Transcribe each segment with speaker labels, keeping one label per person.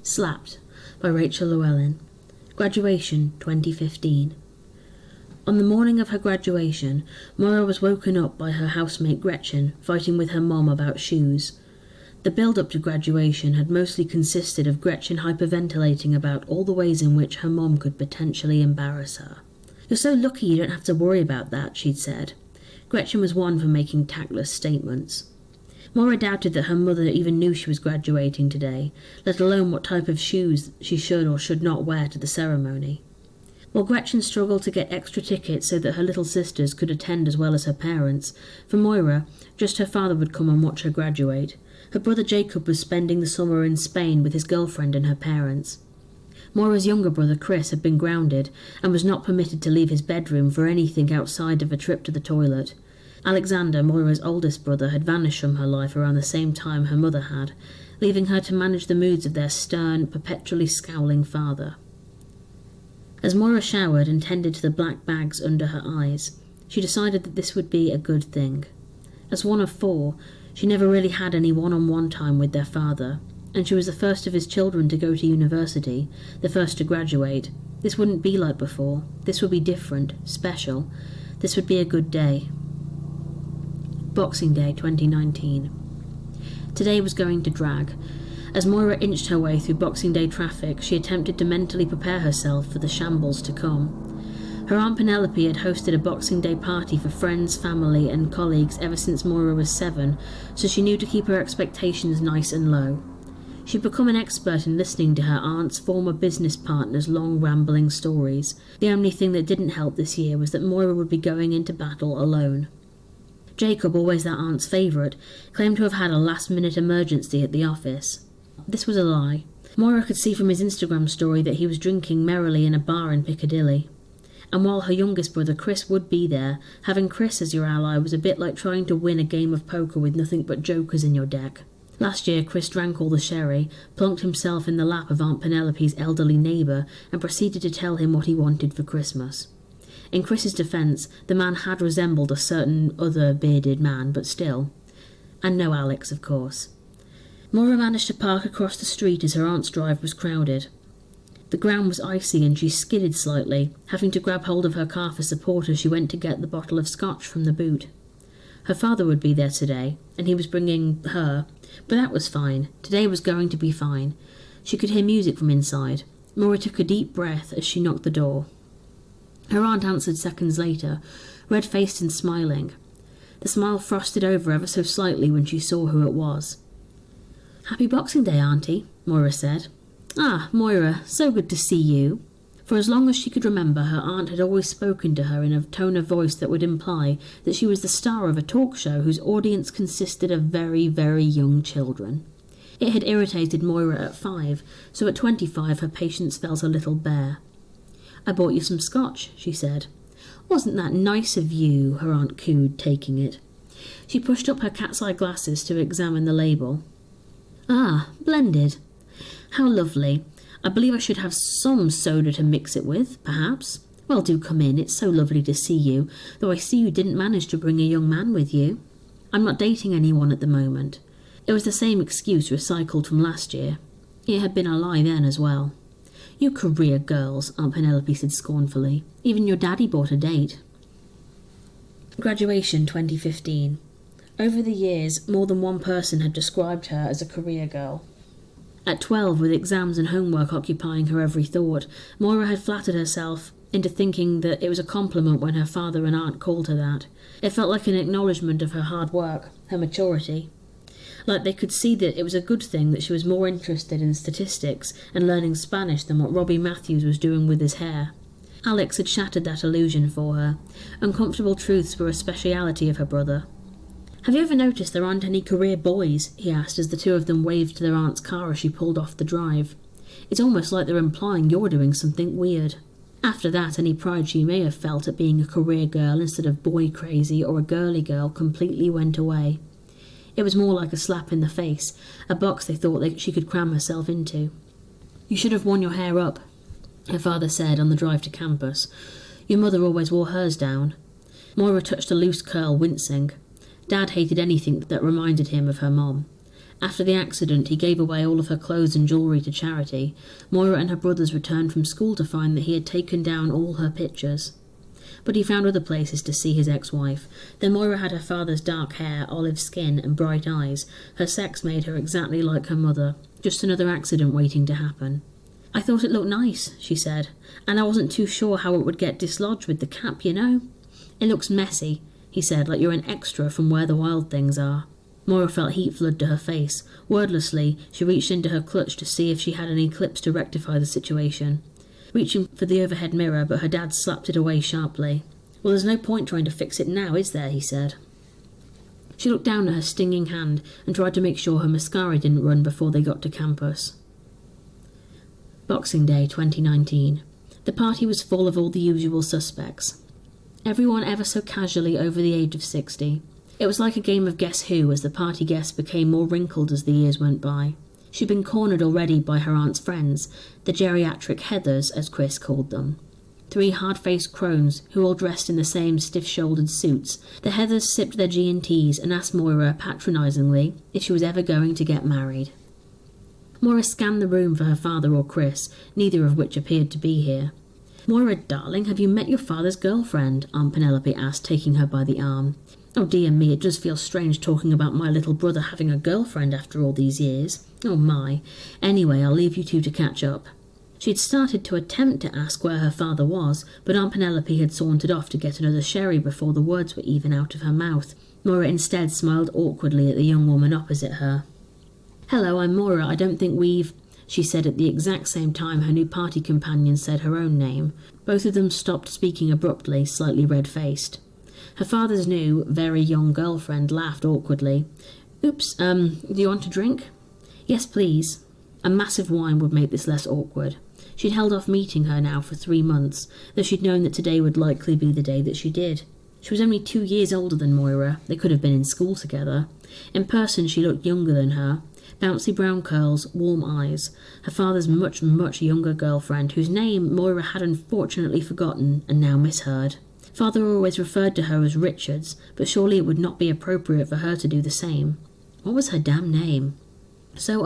Speaker 1: Slapped by Rachael Llewellyn. Graduation 2015. On the morning of her graduation, Moira was woken up by her housemate Gretchen fighting with her mom about shoes. The build-up to graduation had mostly consisted of Gretchen hyperventilating about all the ways in which her mom could potentially embarrass her. "You're so lucky you don't have to worry about that," she'd said. Gretchen was one for making tactless statements. Moira doubted that her mother even knew she was graduating today, let alone what type of shoes she should or should not wear to the ceremony. While Gretchen struggled to get extra tickets so that her little sisters could attend as well as her parents, for Moira, just her father would come and watch her graduate. Her brother Jacob was spending the summer in Spain with his girlfriend and her parents. Moira's younger brother Chris had been grounded and was not permitted to leave his bedroom for anything outside of a trip to the toilet. Alexander, Moira's oldest brother, had vanished from her life around the same time her mother had, leaving her to manage the moods of their stern, perpetually scowling father. As Moira showered and tended to the black bags under her eyes, she decided that this would be a good thing. As one of four, she never really had any one-on-one time with their father, and she was the first of his children to go to university, the first to graduate. This wouldn't be like before. This would be different, special. This would be a good day. Boxing Day 2019. Today was going to drag. As Moira inched her way through Boxing Day traffic, she attempted to mentally prepare herself for the shambles to come. Her Aunt Penelope had hosted a Boxing Day party for friends, family and colleagues ever since Moira was 7, so she knew to keep her expectations nice and low. She'd become an expert in listening to her aunt's former business partner's long rambling stories. The only thing that didn't help this year was that Moira would be going into battle alone. Jacob, always that aunt's favourite, claimed to have had a last-minute emergency at the office. This was a lie. Moira could see from his Instagram story that he was drinking merrily in a bar in Piccadilly. And while her youngest brother Chris would be there, having Chris as your ally was a bit like trying to win a game of poker with nothing but jokers in your deck. Last year Chris drank all the sherry, plunked himself in the lap of Aunt Penelope's elderly neighbour and proceeded to tell him what he wanted for Christmas. In Chris's defence, the man had resembled a certain other bearded man, but still. And no Alex, of course. Moira managed to park across the street as her aunt's drive was crowded. The ground was icy and she skidded slightly, having to grab hold of her car for support as she went to get the bottle of scotch from the boot. Her father would be there today, and he was bringing her, but that was fine. Today was going to be fine. She could hear music from inside. Moira took a deep breath as she knocked the door. Her aunt answered seconds later, red-faced and smiling. The smile frosted over ever so slightly when she saw who it was. "Happy Boxing Day, Auntie," Moira said. "Ah, Moira, so good to see you." For as long as she could remember, her aunt had always spoken to her in a tone of voice that would imply that she was the star of a talk show whose audience consisted of very, very young children. It had irritated Moira at 5, so at 25 her patience felt a little bare. "I bought you some scotch," she said. "Wasn't that nice of you?" her aunt cooed, taking it. She pushed up her cat's-eye glasses to examine the label. "Ah, blended. How lovely. I believe I should have some soda to mix it with, perhaps. Well, do come in. It's so lovely to see you, though I see you didn't manage to bring a young man with you." "I'm not dating anyone at the moment." It was the same excuse recycled from last year. It had been a lie then as well. "You career girls," Aunt Penelope said scornfully. "Even your daddy bought a date." Graduation 2015. Over the years, more than one person had described her as a career girl. At 12, with exams and homework occupying her every thought, Moira had flattered herself into thinking that it was a compliment when her father and aunt called her that. It felt like an acknowledgement of her hard work, her maturity. Like they could see that it was a good thing that she was more interested in statistics and learning Spanish than what Robbie Matthews was doing with his hair. Alex had shattered that illusion for her. Uncomfortable truths were a speciality of her brother. "Have you ever noticed there aren't any career boys?" he asked as the two of them waved to their aunt's car as she pulled off the drive. "It's almost like they're implying you're doing something weird." After that, any pride she may have felt at being a career girl instead of boy crazy or a girly girl completely went away. It was more like a slap in the face, a box they thought she could cram herself into. "You should have worn your hair up," her father said on the drive to campus. "Your mother always wore hers down." Moira touched a loose curl, wincing. Dad hated anything that reminded him of her mom. After the accident, he gave away all of her clothes and jewellery to charity. Moira and her brothers returned from school to find that he had taken down all her pictures. But he found other places to see his ex-wife. Though Moira had her father's dark hair, olive skin and bright eyes, her sex made her exactly like her mother, just another accident waiting to happen. "I thought it looked nice," she said, "and I wasn't too sure how it would get dislodged with the cap, you know." "It looks messy," he said, "like you're an extra from Where the Wild Things Are." Moira felt heat flood to her face. Wordlessly, she reached into her clutch to see if she had any clips to rectify the situation. Reaching for the overhead mirror, but her dad slapped it away sharply. "Well, there's no point trying to fix it now, is there?" he said. She looked down at her stinging hand and tried to make sure her mascara didn't run before they got to campus. Boxing Day 2019. The party was full of all the usual suspects. Everyone ever so casually over the age of 60. It was like a game of Guess Who as the party guests became more wrinkled as the years went by. She'd been cornered already by her aunt's friends, the geriatric Heathers, as Chris called them. 3 hard-faced crones who all dressed in the same stiff-shouldered suits. The Heathers sipped their G&Ts and asked Moira patronisingly if she was ever going to get married. Moira scanned the room for her father or Chris, neither of which appeared to be here. "Moira, darling, have you met your father's girlfriend?" Aunt Penelope asked, taking her by the arm. "Oh dear me, it does feel strange talking about my little brother having a girlfriend after all these years. Oh my. Anyway, I'll leave you two to catch up." She'd started to attempt to ask where her father was, but Aunt Penelope had sauntered off to get another sherry before the words were even out of her mouth. Moira instead smiled awkwardly at the young woman opposite her. "Hello, I'm Moira. I don't think we've—" she said at the exact same time her new party companion said her own name. Both of them stopped speaking abruptly, slightly red-faced. Her father's new, very young girlfriend laughed awkwardly. "Oops, do you want a drink?" "Yes, please." A massive whine would make this less awkward. She'd held off meeting her now for 3 months, though she'd known that today would likely be the day that she did. She was only 2 years older than Moira. They could have been in school together. In person she looked younger than her. Bouncy brown curls, warm eyes. Her father's much, much younger girlfriend, whose name Moira had unfortunately forgotten and now misheard. Father always referred to her as Richards, but surely it would not be appropriate for her to do the same. What was her damn name? "So,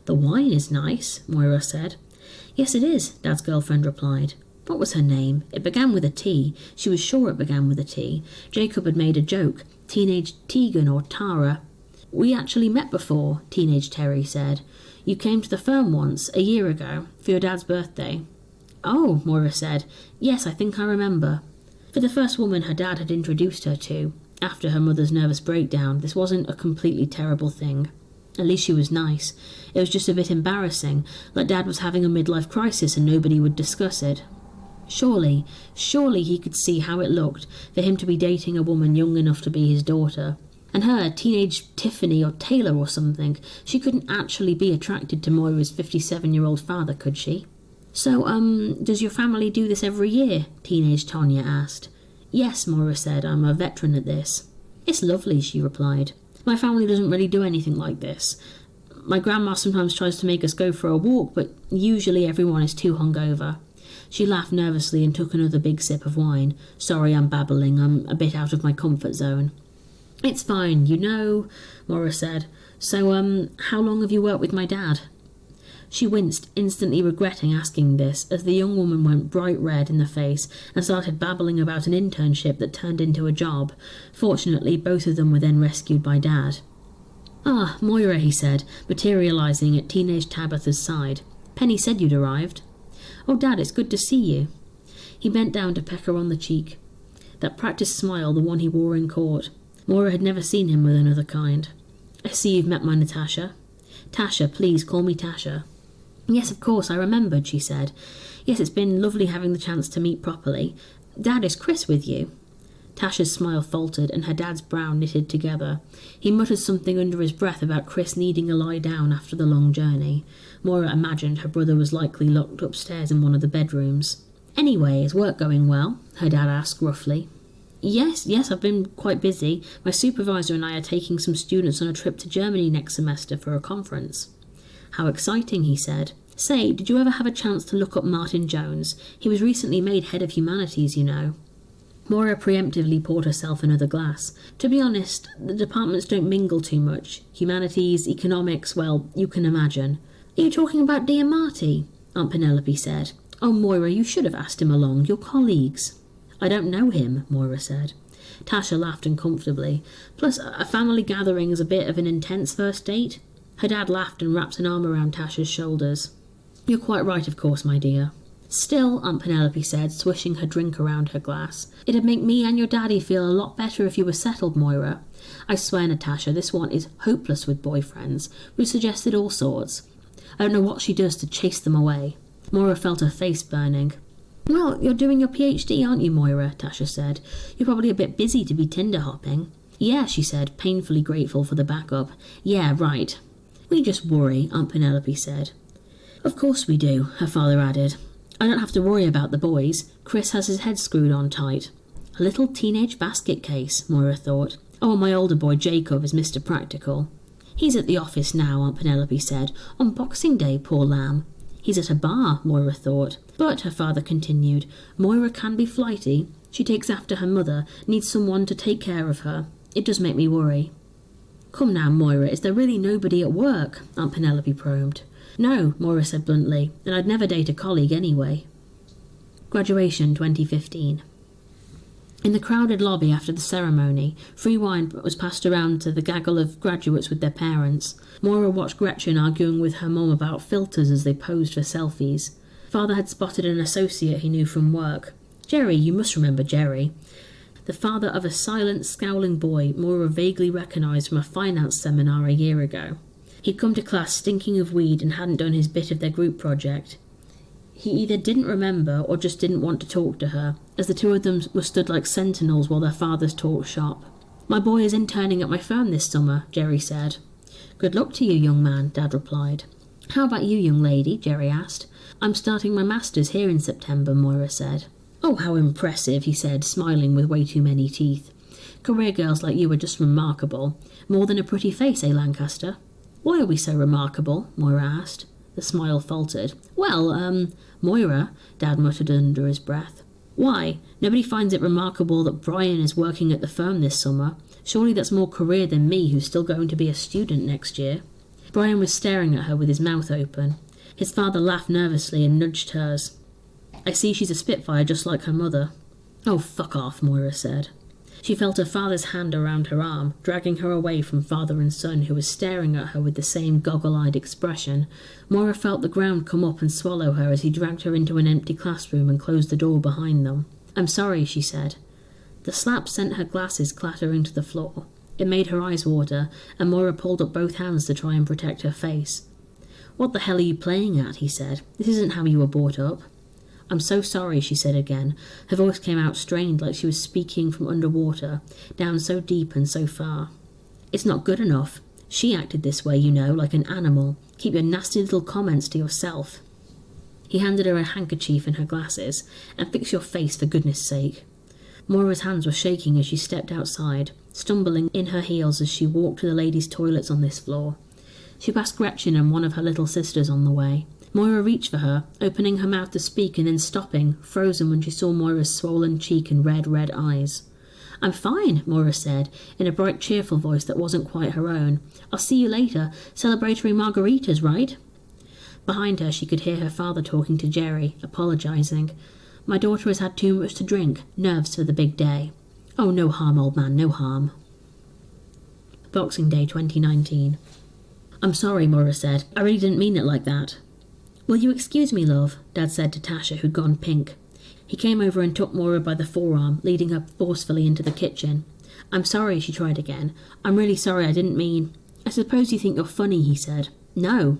Speaker 1: the wine is nice," Moira said. "Yes, it is," Dad's girlfriend replied. What was her name? It began with a T. She was sure it began with a T. Jacob had made a joke. Teenage Tegan or Tara. "We actually met before," Teenage Terry said. "You came to the firm once, a year ago, for your dad's birthday." "Oh," Moira said. "Yes, I think I remember." For the first woman her dad had introduced her to, after her mother's nervous breakdown, this wasn't a completely terrible thing. At least she was nice. It was just a bit embarrassing, like Dad was having a midlife crisis and nobody would discuss it. Surely he could see how it looked for him to be dating a woman young enough to be his daughter. And her, teenage Tiffany or Taylor or something, she couldn't actually be attracted to Moira's 57-year-old father, could she? "So, does your family do this every year?" teenage Tanya asked. "Yes," Moira said, "I'm a veteran at this." "It's lovely," she replied. "My family doesn't really do anything like this. My grandma sometimes tries to make us go for a walk, but usually everyone is too hungover." She laughed nervously and took another big sip of wine. "Sorry I'm babbling, I'm a bit out of my comfort zone." "It's fine, you know," Moira said. "So, how long have you worked with my dad?" She winced, instantly regretting asking this, as the young woman went bright red in the face and started babbling about an internship that turned into a job. Fortunately, both of them were then rescued by Dad. "Ah, Moira," he said, materialising at teenage Tabitha's side. "Penny said you'd arrived." "Oh, Dad, it's good to see you." He bent down to peck her on the cheek. That practised smile, the one he wore in court. Moira had never seen him with another kind. "I see you've met my Natasha." "Tasha, please call me Tasha." "Yes, of course, I remembered," she said. "Yes, it's been lovely having the chance to meet properly. Dad, is Chris with you?" Tasha's smile faltered and her dad's brow knitted together. He muttered something under his breath about Chris needing a lie down after the long journey. Moira imagined her brother was likely locked upstairs in one of the bedrooms. "Anyway, is work going well?" her dad asked gruffly. Yes, I've been quite busy. My supervisor and I are taking some students on a trip to Germany next semester for a conference." "How exciting," he said. "Say, did you ever have a chance to look up Martin Jones? He was recently made head of humanities, you know." Moira preemptively poured herself another glass. To be honest, the departments don't mingle too much. Humanities, economics, well, you can imagine. Are you talking about dear Marty? Aunt Penelope said. Oh, Moira, you should have asked him along. You're colleagues. I don't know him, Moira said. Tasha laughed uncomfortably. Plus, a family gathering is a bit of an intense first date. Her dad laughed and wrapped an arm around Tasha's shoulders. You're quite right, of course, my dear. Still, Aunt Penelope said, swishing her drink around her glass, it'd make me and your daddy feel a lot better if you were settled, Moira. I swear, Natasha, this one is hopeless with boyfriends. We've suggested all sorts. I don't know what she does to chase them away. Moira felt her face burning. Well, you're doing your PhD, aren't you, Moira? Tasha said. You're probably a bit busy to be Tinder hopping. Yeah, she said, painfully grateful for the backup. Yeah, right. We just worry, Aunt Penelope said. Of course we do, her father added. I don't have to worry about the boys. Chris has his head screwed on tight. A little teenage basket case, Moira thought. Oh, and my older boy Jacob is Mr. Practical. He's at the office now, Aunt Penelope said. On Boxing Day, poor lamb. He's at a bar, Moira thought. But, her father continued, Moira can be flighty. She takes after her mother, needs someone to take care of her. It does make me worry. Come now, Moira, is there really nobody at work? Aunt Penelope probed. No, Moira said bluntly, and I'd never date a colleague anyway. Graduation 2015. In the crowded lobby after the ceremony, free wine was passed around to the gaggle of graduates with their parents. Moira watched Gretchen arguing with her mum about filters as they posed for selfies. Father had spotted an associate he knew from work. Jerry, you must remember Jerry. The father of a silent, scowling boy Moira vaguely recognised from a finance seminar a year ago. He'd come to class stinking of weed and hadn't done his bit of their group project. He either didn't remember or just didn't want to talk to her, as the two of them were stood like sentinels while their fathers talked shop. My boy is interning at my firm this summer, Jerry said. Good luck to you, young man, Dad replied. How about you, young lady? Jerry asked. I'm starting my master's here in September, Moira said. Oh, how impressive, he said, smiling with way too many teeth. Career girls like you are just remarkable. More than a pretty face, eh, Lancaster? Why are we so remarkable? Moira asked. The smile faltered. Well, Moira, Dad muttered under his breath. Why? Nobody finds it remarkable that Brian is working at the firm this summer. Surely that's more career than me, who's still going to be a student next year. Brian was staring at her with his mouth open. His father laughed nervously and nudged hers. I see she's a spitfire just like her mother. Oh, fuck off, Moira said. She felt her father's hand around her arm, dragging her away from father and son, who was staring at her with the same goggle-eyed expression. Moira felt the ground come up and swallow her as he dragged her into an empty classroom and closed the door behind them. I'm sorry, she said. The slap sent her glasses clattering to the floor. It made her eyes water, and Moira pulled up both hands to try and protect her face. What the hell are you playing at? He said. This isn't how you were brought up. I'm so sorry, she said again. Her voice came out strained, like she was speaking from underwater, down so deep and so far. It's not good enough. She acted this way, you know, like an animal. Keep your nasty little comments to yourself. He handed her a handkerchief and her glasses. And fix your face, for goodness sake. Moira's hands were shaking as she stepped outside, stumbling in her heels as she walked to the ladies' toilets on this floor. She passed Gretchen and one of her little sisters on the way. Moira reached for her, opening her mouth to speak and then stopping, frozen when she saw Moira's swollen cheek and red eyes. I'm fine, Moira said, in a bright, cheerful voice that wasn't quite her own. I'll see you later. Celebratory margaritas, right? Behind her she could hear her father talking to Jerry, apologising. My daughter has had too much to drink. Nerves for the big day. Oh, no harm, old man, no harm. Boxing Day 2019. I'm sorry, Moira said. I really didn't mean it like that. Will you excuse me, love? Dad said to Tasha, who'd gone pink. He came over and took Moira by the forearm, leading her forcefully into the kitchen. I'm sorry, she tried again. I'm really sorry, I didn't mean... I suppose you think you're funny, he said. No.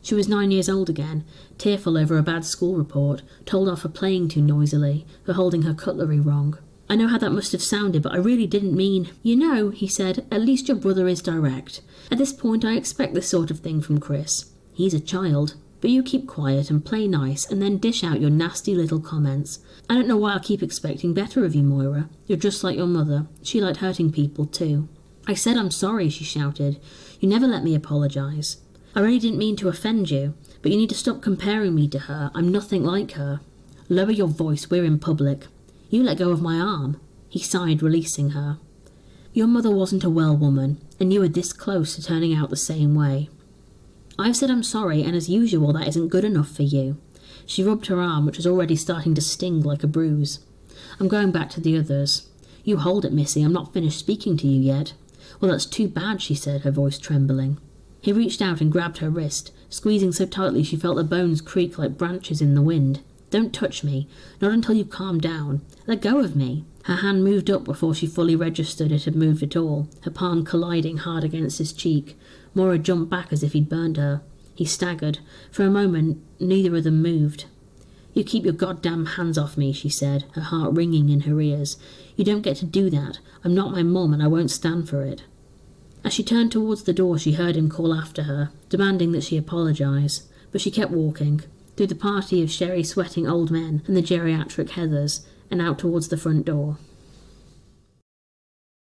Speaker 1: She was 9 years old again, tearful over a bad school report, told off for playing too noisily, for holding her cutlery wrong. I know how that must have sounded, but I really didn't mean... You know, he said, at least your brother is direct. At this point I expect this sort of thing from Chris. He's a child. But you keep quiet and play nice and then dish out your nasty little comments. I don't know why I keep expecting better of you, Moira. You're just like your mother. She liked hurting people too. I said I'm sorry, she shouted. You never let me apologise. I really didn't mean to offend you, but you need to stop comparing me to her. I'm nothing like her. Lower your voice, we're in public. You let go of my arm. He sighed, releasing her. Your mother wasn't a well woman, and you were this close to turning out the same way. I've said I'm sorry, and as usual that isn't good enough for you. She rubbed her arm, which was already starting to sting like a bruise. I'm going back to the others. You hold it, Missy, I'm not finished speaking to you yet. Well, that's too bad, she said, her voice trembling. He reached out and grabbed her wrist, squeezing so tightly she felt the bones creak like branches in the wind. Don't touch me, not until you've calmed down. Let go of me. Her hand moved up before she fully registered it had moved at all, her palm colliding hard against his cheek. Moira jumped back as if he'd burned her. He staggered. For a moment, neither of them moved. You keep your goddamn hands off me, she said, her heart ringing in her ears. You don't get to do that. I'm not my mum, and I won't stand for it. As she turned towards the door, she heard him call after her, demanding that she apologise. But she kept walking, through the party of sherry-sweating old men and the geriatric Heathers, and out towards the front door.